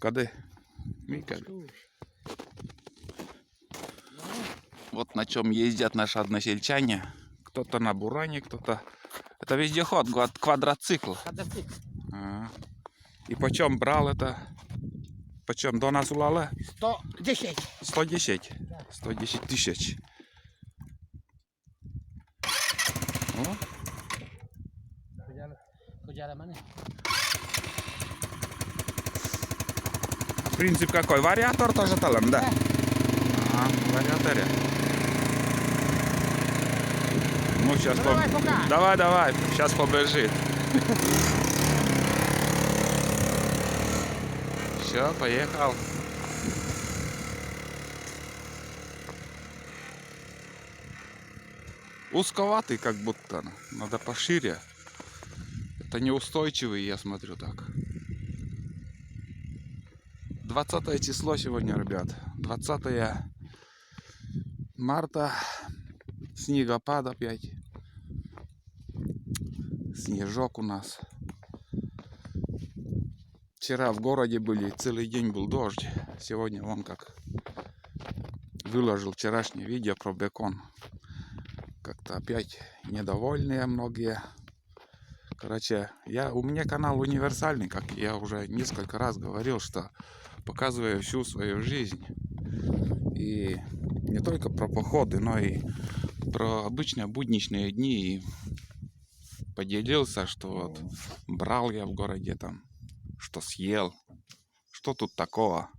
Кады? Микель. Вот на чем ездят наши односельчане. Кто-то на буране, кто-то... Это вездеход, квадроцикл. И почем брал это? Почем до нас улала? 110. 110. 110 тысяч. Принцип какой? Вариатор тоже талом, да? Ага, в вариаторе. Ну, сейчас давай, сейчас побежит. Все, поехал. Узковатый, как будто. Надо пошире. Это неустойчивый, я смотрю так. 20 число сегодня, ребят. 20 марта. Снегопад опять. Снежок у нас. Вчера в городе были, целый день был дождь. Сегодня вон как выложил вчерашнее видео про бекон. Как-то опять недовольные многие. Короче, у меня канал универсальный, как я уже несколько раз говорил, что показываю всю свою жизнь. И не только про походы, но и про обычные будничные дни. И поделился, что вот брал я в городе там, что съел. Что тут такого?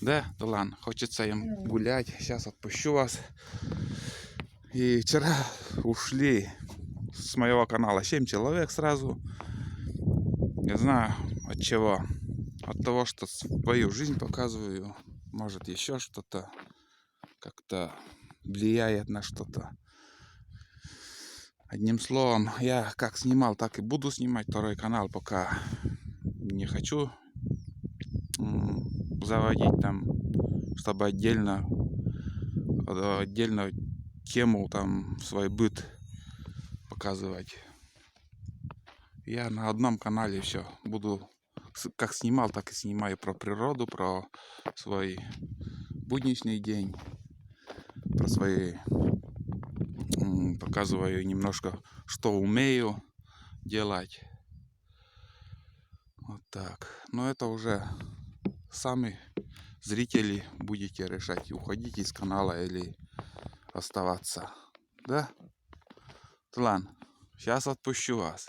Да, Дулан, хочется им гулять. Сейчас отпущу вас. И вчера ушли с моего канала 7 человек сразу. Не знаю от чего. От того, что свою жизнь показываю. Может, еще что-то как-то влияет на что-то. Одним словом, я как снимал, так и буду снимать второй канал, пока не хочу заводить там, чтобы отдельно тему там свой быт показывать. Я на одном канале все буду, как снимал, так и снимаю про природу, про свой будничный день, про свои, показываю немножко, что умею делать. Вот так. Но это уже сами зрители будете решать, уходить из канала или оставаться. Да? Тлан, сейчас отпущу вас.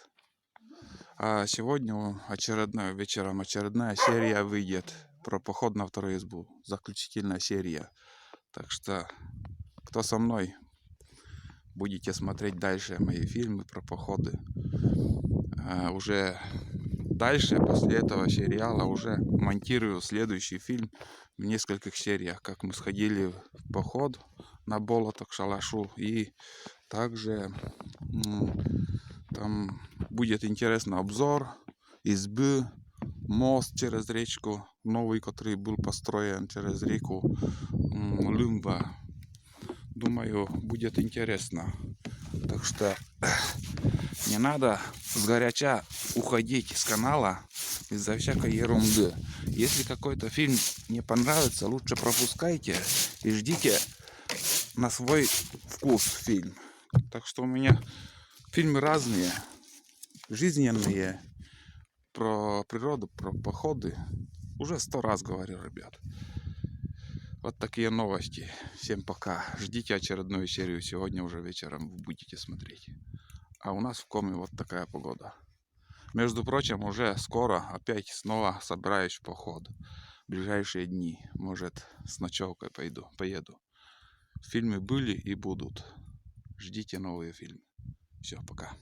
А сегодня вечером очередная серия выйдет про поход на вторую избу. Заключительная серия. Так что, кто со мной, будете смотреть дальше мои фильмы про походы. Уже дальше, после этого сериала, уже монтирую следующий фильм в нескольких сериях. Как мы сходили в поход на болото к шалашу. И также там будет интересный обзор избы, мост через речку, новый, который был построен через реку Лымба. Думаю, будет интересно. Так что не надо сгоряча уходить с канала из-за всякой ерунды. Если какой-то фильм не понравится, лучше пропускайте и ждите на свой вкус фильм. Так что у меня фильмы разные, жизненные, про природу, про походы. Уже 100 раз говорю, ребят. Вот такие новости. Всем пока. Ждите очередную серию. Сегодня уже вечером вы будете смотреть. А у нас в Коми вот такая погода. Между прочим, уже скоро опять снова собираюсь в поход. В ближайшие дни. Может, с ночевкой поеду. Фильмы были и будут. Ждите новые фильмы. Все, пока.